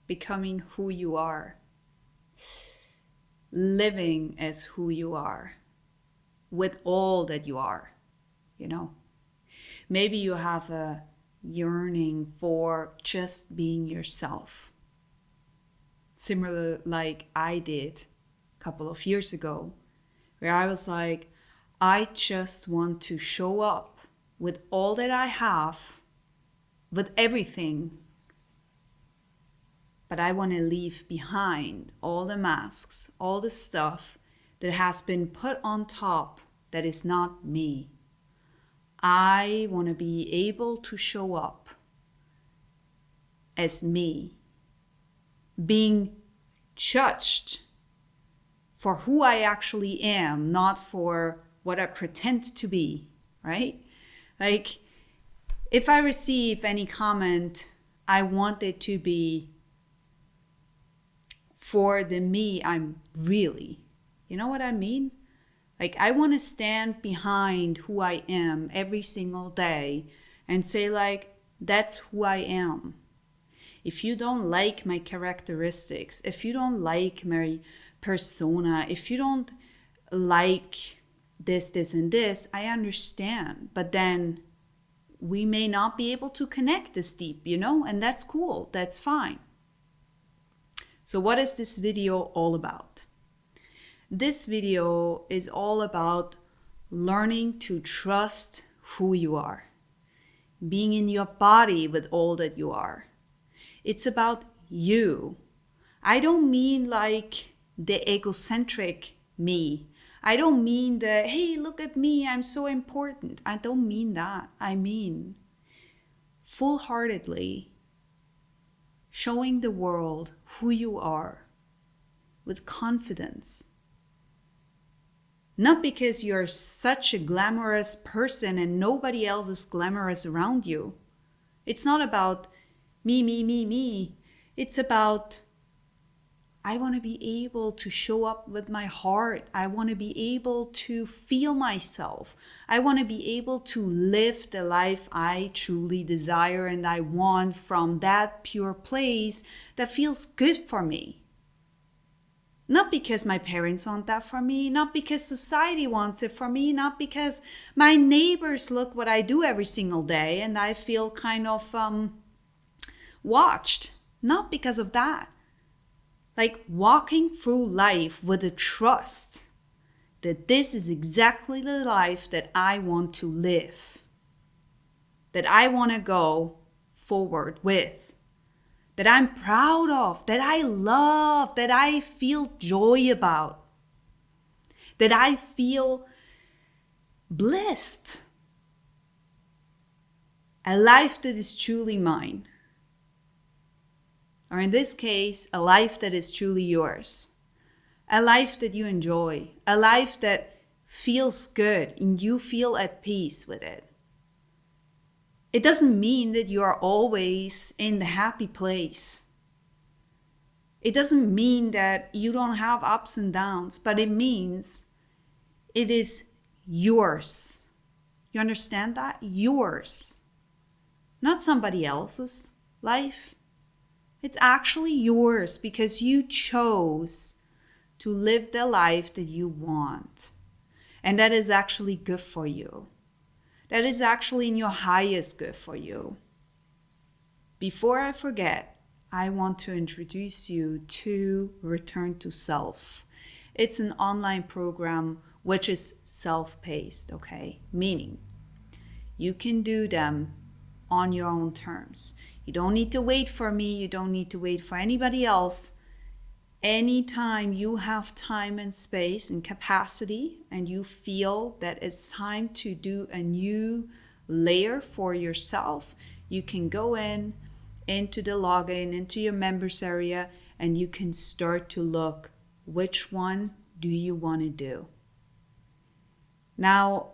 becoming who you are, living as who you are, with all that you are, you know. Maybe you have a yearning for just being yourself. Similar like I did a couple of years ago, where I was like, I just want to show up with all that I have, with everything. But I want to leave behind all the masks, all the stuff that has been put on top that is not me. I want to be able to show up as me, being judged for who I actually am, not for what I pretend to be, right? Like, if I receive any comment, I want it to be for the me I'm really. You know what I mean? Like, I want to stand behind who I am every single day and say, like, that's who I am. If you don't like my characteristics, if you don't like my persona, if you don't like this, and this, I understand. But then we may not be able to connect this deep, you know, and that's cool. That's fine. So what is this video all about? This video is all about learning to trust who you are, being in your body with all that you are. It's about you. I don't mean like the egocentric me. I don't mean the, hey, look at me, I'm so important. I don't mean that. I mean full-heartedly showing the world who you are with confidence. Not because you're such a glamorous person and nobody else is glamorous around you. It's not about me. It's about, I want to be able to show up with my heart. I want to be able to feel myself. I want to be able to live the life I truly desire and I want from that pure place that feels good for me. Not because my parents want that for me, not because society wants it for me, not because my neighbors look what I do every single day and I feel kind of watched. Not because of that. Like walking through life with a trust that this is exactly the life that I want to live, that I want to go forward with, that I'm proud of, that I love, that I feel joy about, that I feel blessed. A life that is truly mine. Or in this case, a life that is truly yours. A life that you enjoy. A life that feels good and you feel at peace with it. It doesn't mean that you are always in the happy place. It doesn't mean that you don't have ups and downs, but it means it is yours. You understand that? Yours. Not somebody else's life. It's actually yours because you chose to live the life that you want. And that is actually good for you. That is actually in your highest good for you. Before I forget, I want to introduce you to Return to Self. It's an online program which is self-paced, okay? Meaning, you can do them on your own terms. You don't need to wait for me. You don't need to wait for anybody else. Anytime you have time and space and capacity and you feel that it's time to do a new layer for yourself, you can go into the login, into your members area, and you can start to look which one do you want to do. Now,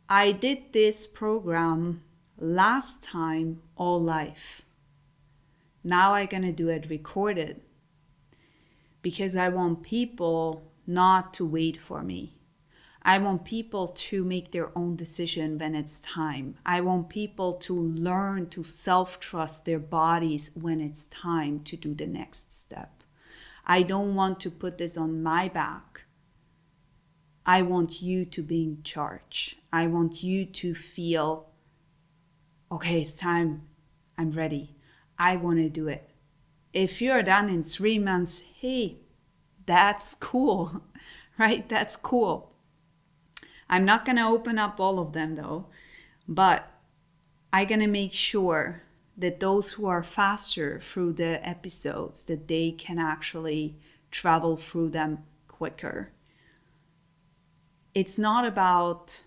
I did this program last time all live. Now I'm going to do it recorded because I want people not to wait for me. I want people to make their own decision when it's time. I want people to learn to self-trust their bodies when it's time to do the next step. I don't want to put this on my back. I want you to be in charge. I want you to feel, okay, it's time. I'm ready. I want to do it. If you're done in 3 months, hey, that's cool, right? That's cool. I'm not going to open up all of them though, but I'm going to make sure that those who are faster through the episodes, that they can actually travel through them quicker. It's not about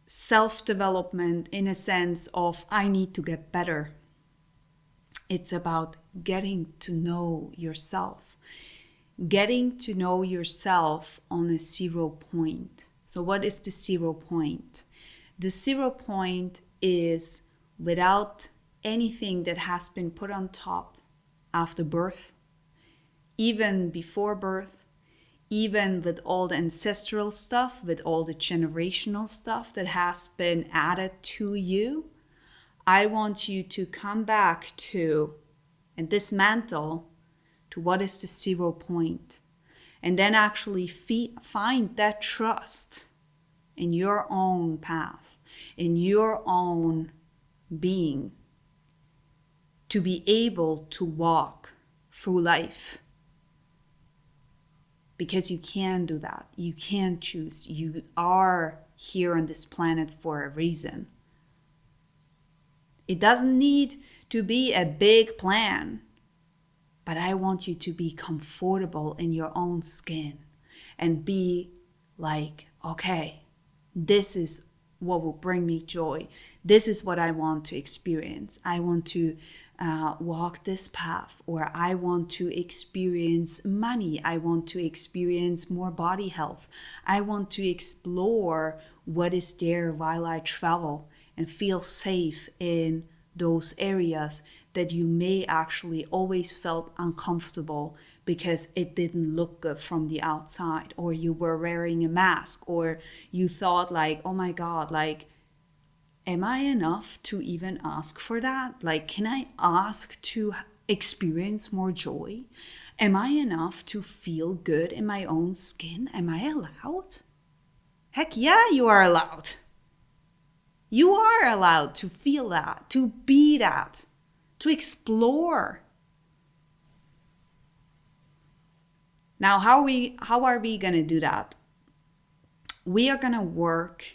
self-development in a sense of I need to get better. It's about getting to know yourself. Getting to know yourself on a 0 point. So what is the 0 point? The 0 point is without anything that has been put on top after birth, even before birth, even with all the ancestral stuff, with all the generational stuff that has been added to you. I want you to come back to and dismantle to what is the 0 point, and then actually find that trust in your own path, in your own being, to be able to walk through life. Because you can do that. You can choose. You are here on this planet for a reason. It doesn't need to be a big plan, but I want you to be comfortable in your own skin and be like, okay, this is what will bring me joy. This is what I want to experience. I want to walk this path, or I want to experience money. I want to experience more body health. I want to explore what is there while I travel and feel safe in those areas that you may actually always felt uncomfortable because it didn't look good from the outside, or you were wearing a mask, or you thought like, oh my God, like, am I enough to even ask for that? Like, can I ask to experience more joy? Am I enough to feel good in my own skin? Am I allowed? Heck yeah, you are allowed. You are allowed to feel that, to be that, to explore. Now, how are we going to do that? We are going to work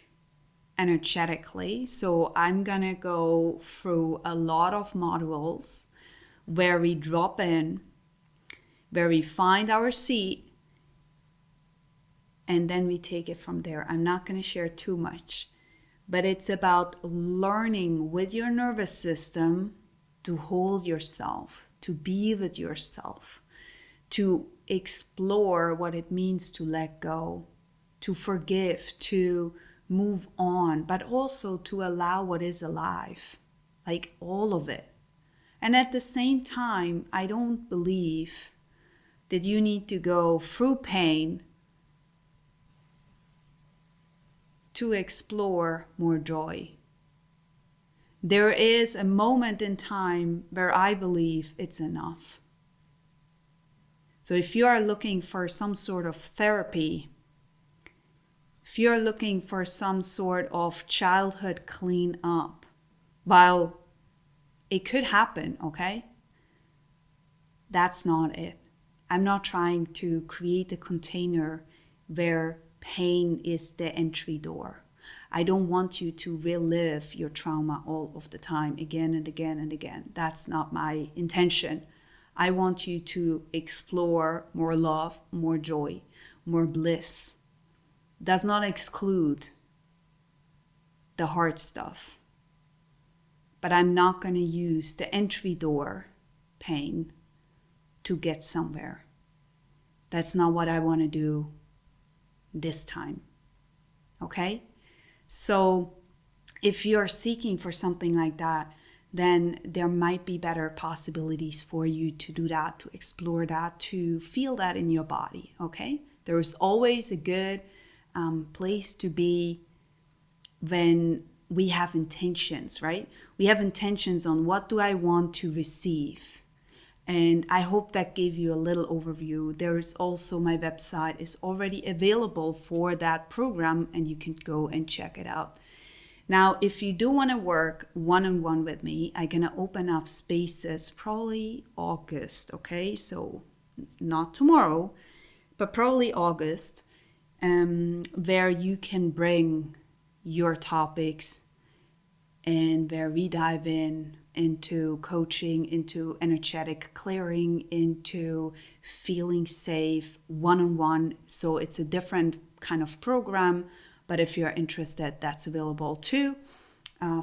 energetically. So I'm going to go through a lot of modules where we drop in, where we find our seat, and then we take it from there. I'm not going to share too much, but it's about learning with your nervous system to hold yourself, to be with yourself, to explore what it means to let go, to forgive, to move on, but also to allow what is alive, like all of it. And at the same time, I don't believe that you need to go through pain to explore more joy. There is a moment in time where I believe it's enough. So if you are looking for some sort of therapy, if you're looking for some sort of childhood clean up, well, it could happen, okay? That's not it. I'm not trying to create a container where pain is the entry door. I don't want you to relive your trauma all of the time, again and again and again. That's not my intention. I want you to explore more love, more joy, more bliss. Does not exclude the hard stuff. But I'm not going to use the entry door pain to get somewhere. That's not what I want to do this time. Okay? So if you're seeking for something like that, then there might be better possibilities for you to do that, to explore that, to feel that in your body, okay? There is always a good place to be when we have intentions, right? We have intentions on what do I want to receive. And I hope that gave you a little overview. There is also, my website is already available for that program, and you can go and check it out. Now, if you do want to work one-on-one with me, I'm going to open up spaces probably August, okay? So not tomorrow, but probably August, where you can bring your topics and where we dive into coaching, into energetic clearing, into feeling safe one-on-one. So it's a different kind of program, but if you're interested, that's available too.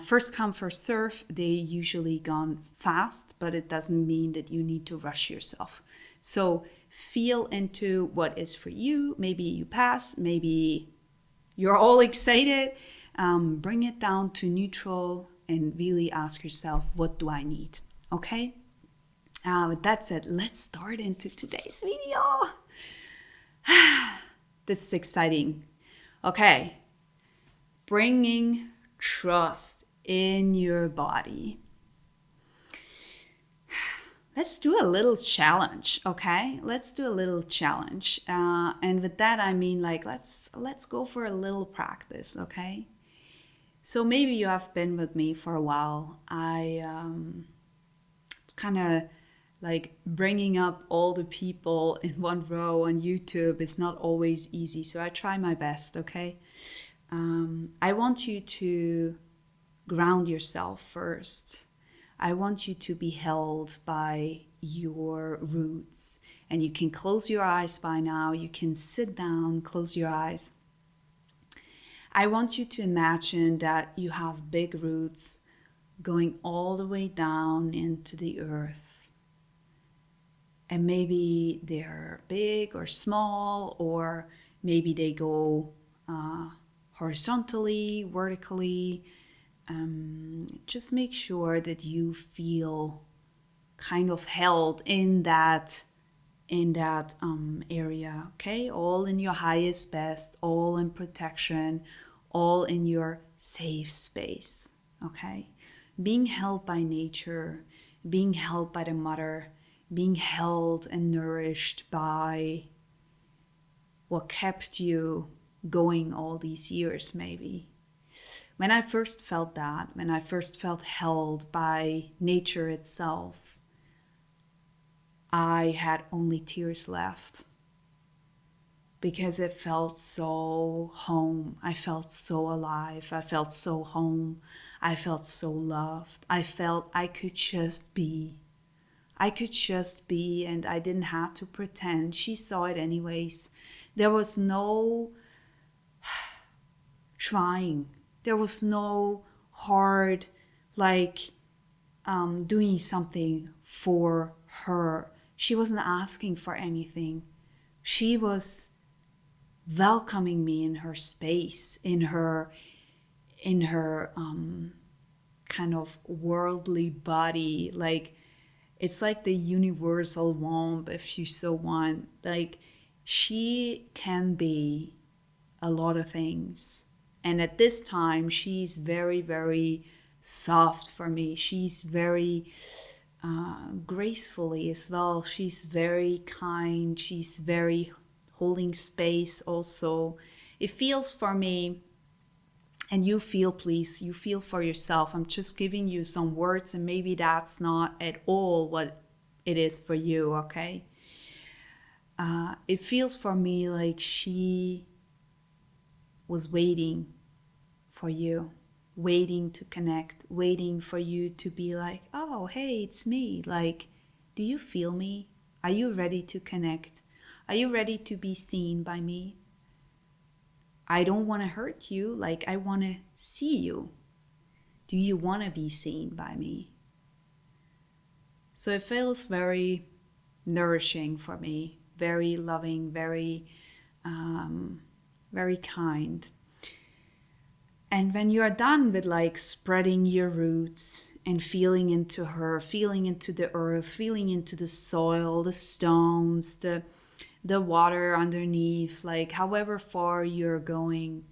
First come, first serve. They usually gone fast, but it doesn't mean that you need to rush yourself. So feel into what is for you. Maybe you pass, maybe you're all excited. Bring it down to neutral and really ask yourself, what do I need? Okay? With that said, let's start into today's video. This is exciting. Okay. Bringing trust in your body. Let's do a little challenge, okay? Let's do a little challenge. And with that, I mean, like, let's go for a little practice, okay? So maybe you have been with me for a while. It's kind of like bringing up all the people in one row on YouTube is not always easy. So I try my best, okay? I want you to ground yourself first. I want you to be held by your roots. And you can close your eyes by now. You can sit down, close your eyes. I want you to imagine that you have big roots going all the way down into the earth. And maybe they're big or small, or maybe they go horizontally, vertically. Just make sure that you feel kind of held in that area, okay? All in your highest best, all in protection, all in your safe space, okay? Being held by nature, being held by the mother, being held and nourished by what kept you going all these years, maybe. When I first felt that, when I first felt held by nature itself, I had only tears left because it felt so home. I felt so alive. I felt so home. I felt so loved. I felt I could just be. I could just be, and I didn't have to pretend. She saw it anyways. There was no trying. There was no hard, doing something for her. She wasn't asking for anything. She was welcoming me in her space, in her kind of worldly body. Like, it's like the universal womb, if you so want. Like, she can be a lot of things. And at this time, she's very, very soft for me. She's very gracefully as well. She's very kind. She's very holding space also. It feels for me, and you feel, please, you feel for yourself. I'm just giving you some words, and maybe that's not at all what it is for you, okay? It feels for me like she was waiting for you, waiting to connect, waiting for you to be like, oh, hey, it's me. Like, do you feel me? Are you ready to connect? Are you ready to be seen by me? I don't want to hurt you. Like, I want to see you. Do you want to be seen by me? So it feels very nourishing for me, very loving, very kind. And when you are done with like spreading your roots and feeling into her, feeling into the earth, feeling into the soil, the stones, the water underneath, like however far you're going.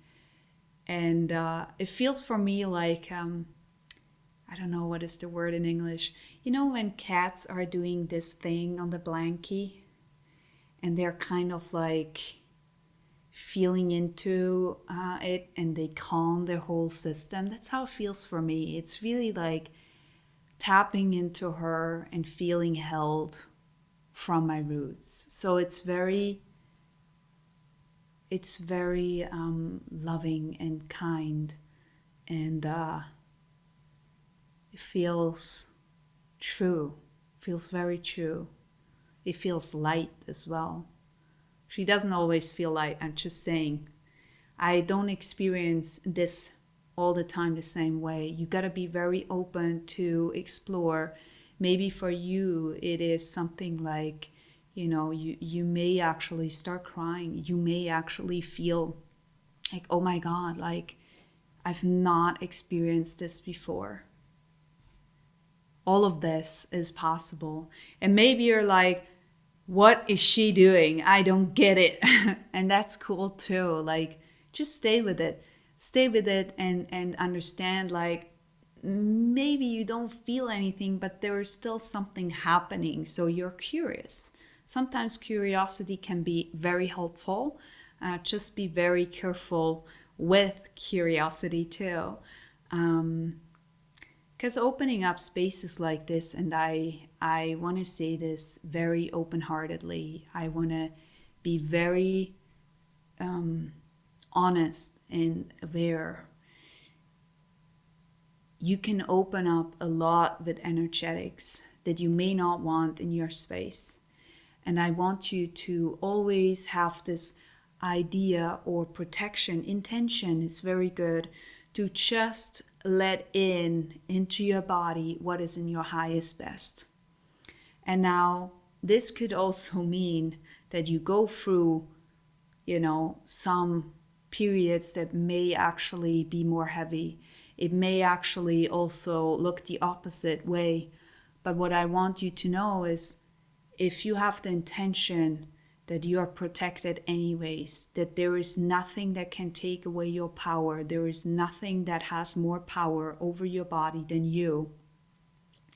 And it feels for me like, I don't know what is the word in English. You know when cats are doing this thing on the blankie and they're kind of like feeling into it and they calm their whole system? That's how it feels for me. It's really like tapping into her and feeling held from my roots. So it's very loving and kind, and it feels true, feels very true. It feels light as well. She doesn't always feel light, I'm just saying. I don't experience this all the time the same way. You gotta be very open to explore. Maybe for you, it is something like, you may actually start crying. You may actually feel like, oh my God, like I've not experienced this before. All of this is possible. And maybe you're like, what is she doing? I don't get it. And that's cool too. Like, just stay with it. Stay with it and understand, like, maybe you don't feel anything, but there is still something happening. So you're curious. Sometimes curiosity can be very helpful. Just be very careful with curiosity too. Because opening up spaces like this, and I want to say this very open-heartedly, I want to be very honest and aware. You can open up a lot with energetics that you may not want in your space. And I want you to always have this idea or protection. Intention is very good to just let into your body what is in your highest best. And now this could also mean that you go through, some periods that may actually be more heavy. It may actually also look the opposite way. But what I want you to know is, if you have the intention that you are protected anyways, that there is nothing that can take away your power, there is nothing that has more power over your body than you.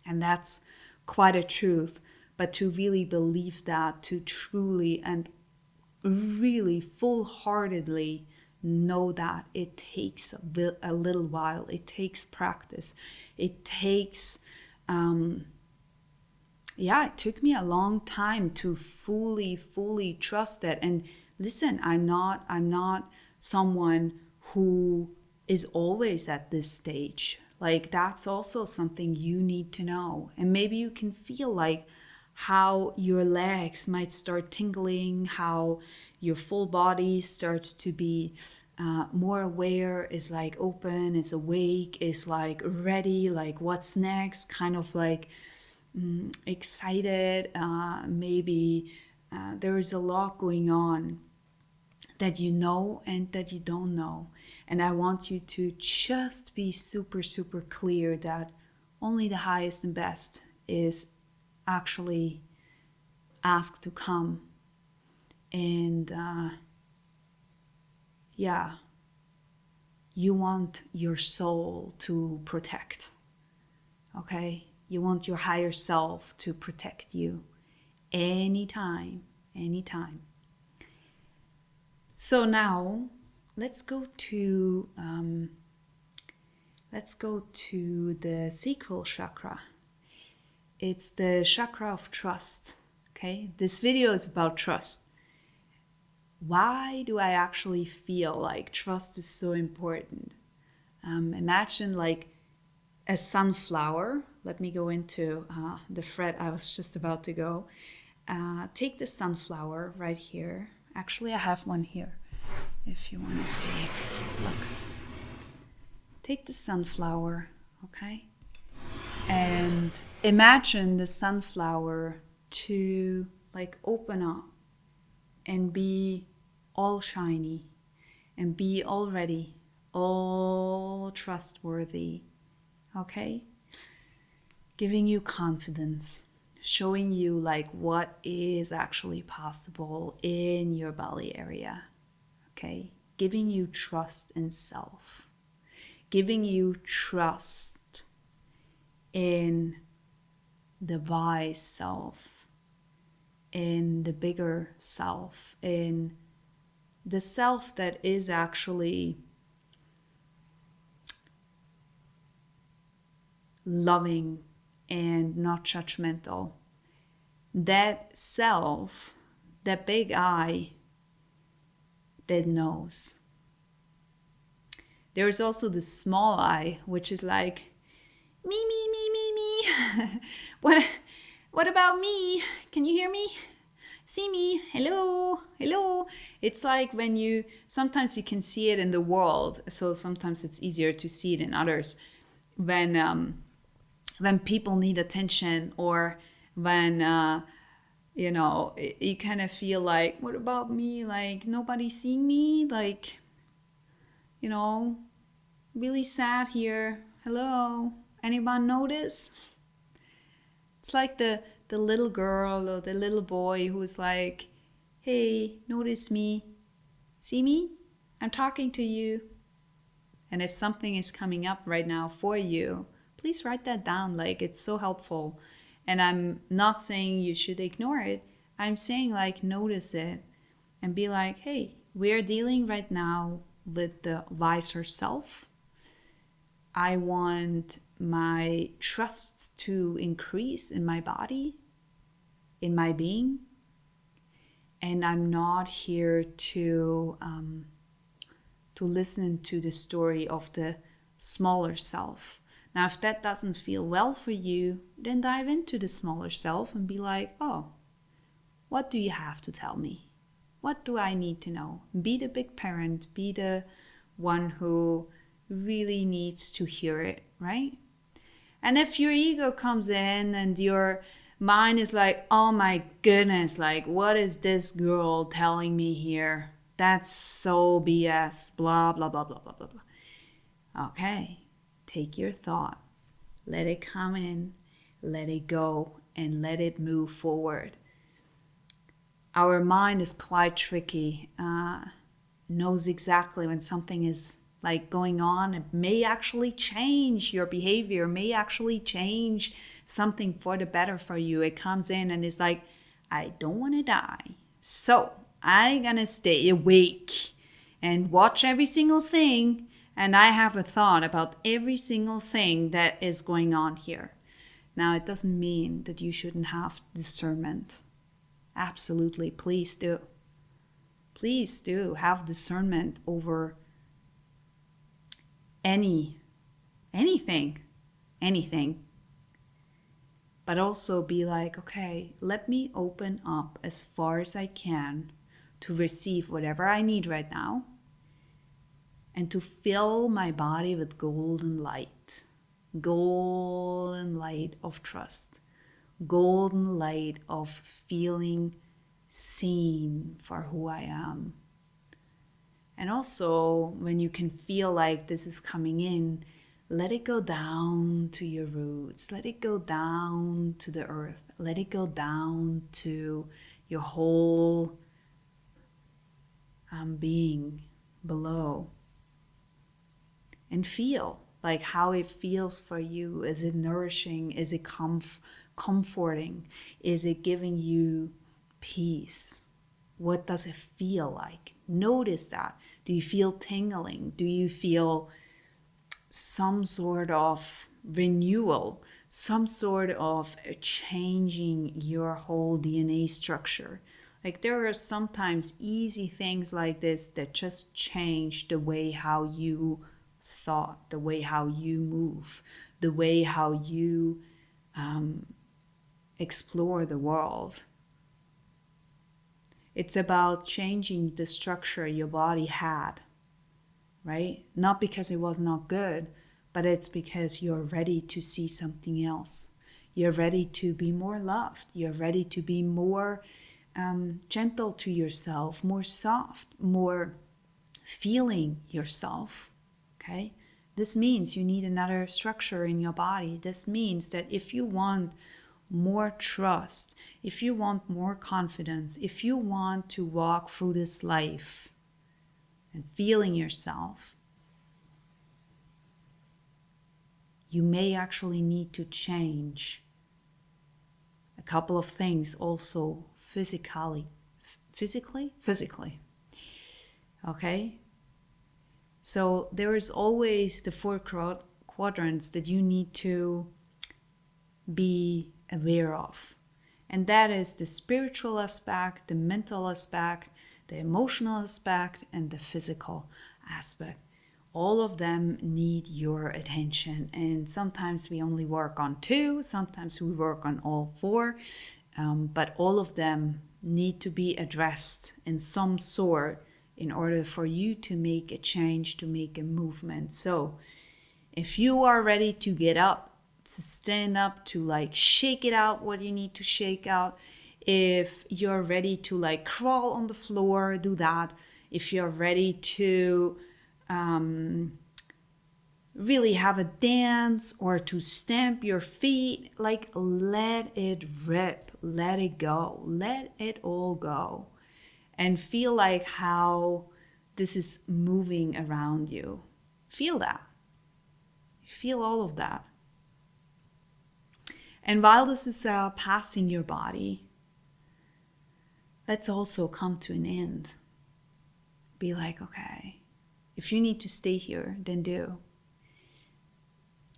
And that's quite a truth. But to really believe that, to truly and really full-heartedly know that, it takes a little while. It takes practice. It takes it took me a long time to fully trust it. And listen, I'm not someone who is always at this stage. Like, that's also something you need to know. And maybe you can feel like how your legs might start tingling, how your full body starts to be more aware, is like open, is awake, is like ready, like what's next, kind of like excited. Maybe there is a lot going on that you know and that you don't know. And I want you to just be super clear that only the highest and best is actually asked to come. And you want your soul to protect, okay? You want your higher self to protect you anytime. So now let's go to the sacral chakra. It's the chakra of trust. Okay, this video is about trust. Why do I actually feel like trust is so important? Imagine like a sunflower. Let me go into the thread I was just about to go. Take the sunflower right here. Actually, I have one here if you want to see. Look. Take the sunflower, okay? And imagine the sunflower to like open up and be all shiny and be all ready, all trustworthy, okay? giving you confidence, showing you like what is actually possible in your belly area, okay? Giving you trust in self, giving you trust in the wise self, in the bigger self, in the self that is actually loving and not judgmental. That self, that big I that knows. There's also the small I, which is like, me. What about me? Can you hear me? See me? Hello. It's like when sometimes you can see it in the world, so sometimes it's easier to see it in others. When people need attention, or when you kind of feel like, what about me? Like nobody's seeing me. Like, really sad here. Hello, anyone notice? It's like the little girl or the little boy who's like, hey, notice me. See me? I'm talking to you. And if something is coming up right now for you, please write that down. Like, it's so helpful. And I'm not saying you should ignore it. I'm saying like, notice it and be like, hey, we're dealing right now with the wiser self. I want my trust to increase in my body, in my being. And I'm not here to listen to the story of the smaller self. Now, if that doesn't feel well for you, then dive into the smaller self and be like, oh, what do you have to tell me? What do I need to know? Be the big parent, be the one who really needs to hear it, right? And if your ego comes in and your mind is like, oh my goodness, like, what is this girl telling me here? That's so BS, blah, blah, blah, blah, blah, blah, blah. Okay, take your thought, let it come in, let it go, and let it move forward. Our mind is quite tricky, knows exactly when something is like going on. It may actually change your behavior, may actually change something for the better for you. It comes in and is like, I don't want to die, so I'm gonna stay awake and watch every single thing, and I have a thought about every single thing that is going on here. Now, it doesn't mean that you shouldn't have discernment. Absolutely, please do. Please do have discernment over anything. But also be like, okay, let me open up as far as I can to receive whatever I need right now, and to fill my body with golden light of trust, golden light of feeling seen for who I am. And also, when you can feel like this is coming in, let it go down to your roots, let it go down to the earth, let it go down to your whole being below. And feel like how it feels for you. Is it nourishing? Is it comforting? Is it giving you peace? What does it feel like? Notice that. Do you feel tingling? Do you feel some sort of renewal, some sort of changing your whole DNA structure? Like, there are sometimes easy things like this that just change the way how you thought, the way how you move, the way how you explore the world. It's about changing the structure your body had, right? Not because it was not good, but it's because you're ready to see something else. You're ready to be more loved. You're ready to be more gentle to yourself, more soft, more feeling yourself, okay? This means you need another structure in your body. This means that if you want more trust, if you want more confidence, if you want to walk through this life and feeling yourself, you may actually need to change a couple of things also physically. Okay? So there is always the four quadrants that you need to be aware of. And that is the spiritual aspect, the mental aspect, the emotional aspect, and the physical aspect. All of them need your attention. And sometimes we only work on two, sometimes we work on all four, but all of them need to be addressed in some sort in order for you to make a change, to make a movement. So if you are ready to get up, to stand up, to like shake it out, what you need to shake out, if you're ready to like crawl on the floor, do that. If you're ready to really have a dance or to stamp your feet, like let it rip, let it go, let it all go, and feel like how this is moving around you. Feel that. Feel all of that. And while this is passing your body, let's also come to an end. Be like, okay, if you need to stay here, then do.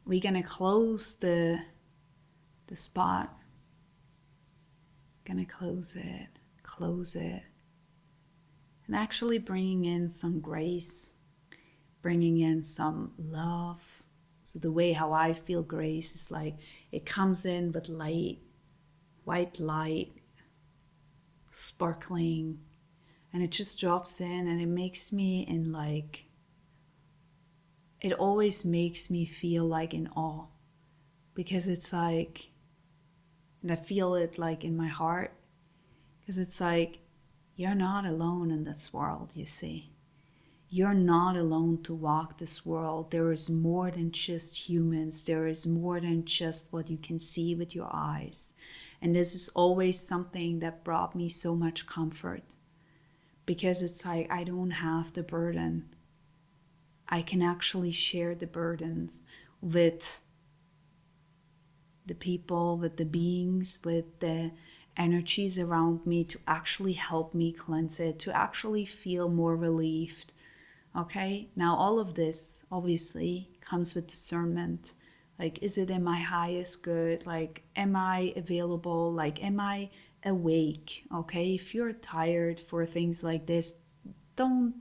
We're gonna close the spot. Gonna close it. And actually bringing in some grace, bringing in some love. So the way how I feel grace is like it comes in with light, white light, sparkling, and it just drops in and it makes me in like, it always makes me feel like in awe, because it's like, and I feel it like in my heart, because it's like, you're not alone in this world, you see. You're not alone to walk this world. There is more than just humans. There is more than just what you can see with your eyes. And this is always something that brought me so much comfort, because it's like I don't have the burden. I can actually share the burdens with the people, with the beings, with the energies around me to actually help me cleanse it, to actually feel more relieved. Okay, now all of this obviously comes with discernment. Like, is it in my highest good? Like, am I available? Like, am I awake? Okay, if you're tired for things like this, don't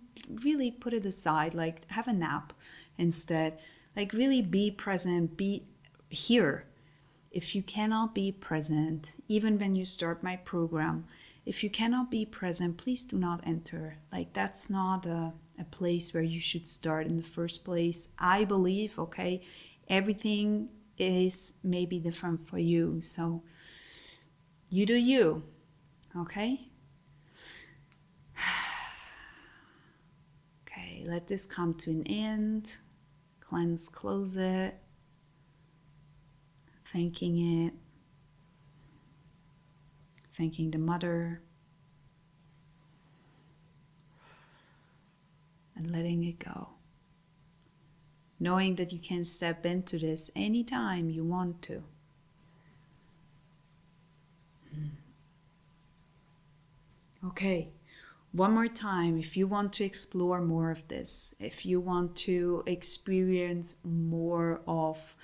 really put it aside. Like, have a nap instead. Like, really be present, be here. If you cannot be present, even when you start my program, if you cannot be present, please do not enter. Like, that's not a place where you should start in the first place. I believe, okay, everything is maybe different for you. So you do you, okay? Okay, let this come to an end. Cleanse, close it. Thanking it. Thanking the mother. And letting it go. Knowing that you can step into this anytime you want to. Okay, one more time, if you want to explore more of this, if you want to experience more of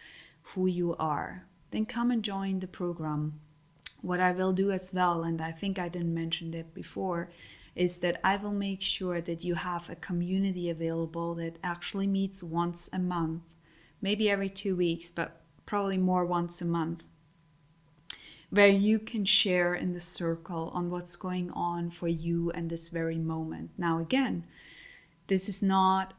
who you are, then come and join the program. What I will do as well, and I think I didn't mention that before, is that I will make sure that you have a community available that actually meets once a month, maybe every 2 weeks, but probably more once a month, where you can share in the circle on what's going on for you in this very moment. Now again, this is not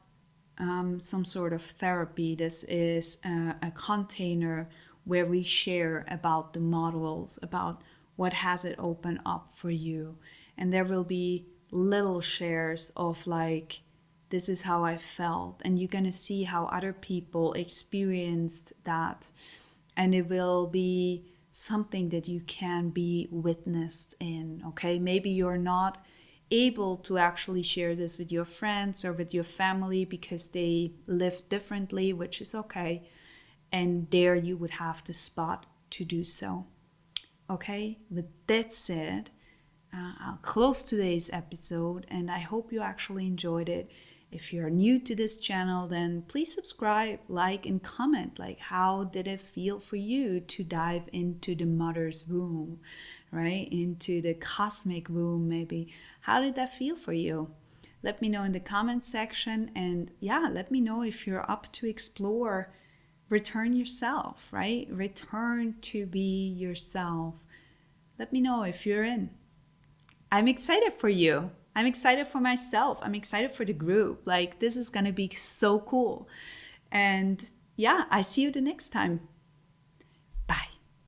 some sort of therapy. This is a container where we share about the modules, about what has it open up for you. And there will be little shares of like this is how I felt. And you're going to see how other people experienced that. And it will be something that you can be witnessed in, okay? Maybe you're not able to actually share this with your friends or with your family because they live differently, which is okay. And there you would have the spot to do so. Okay, with that said, I'll close today's episode, and I hope you actually enjoyed it. If you're new to this channel, then please subscribe, like, and comment. Like, how did it feel for you to dive into the mother's womb, right? Into the cosmic womb, maybe. How did that feel for you? Let me know in the comment section, and yeah, let me know if you're up to explore. Return yourself, right? Return to be yourself. Let me know if you're in. I'm excited for you. I'm excited for myself. I'm excited for the group. Like, this is going to be so cool. And yeah, I see you the next time.